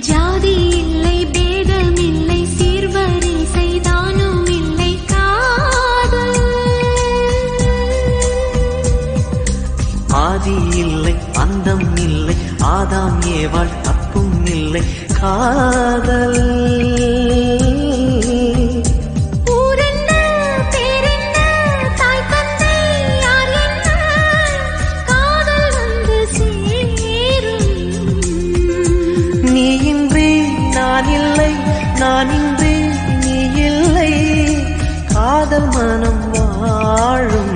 ஜாதி இல்லை பேதம் இல்லை சீர்வரிசை தானும் இல்லை காதல் ஆதி இல்லை அந்தம் இல்லை ஆதாம் ஏவாள் தப்பும் இல்லை காதல் நான் இன்றி நீ இல்லை காதல் மனம் வாழும்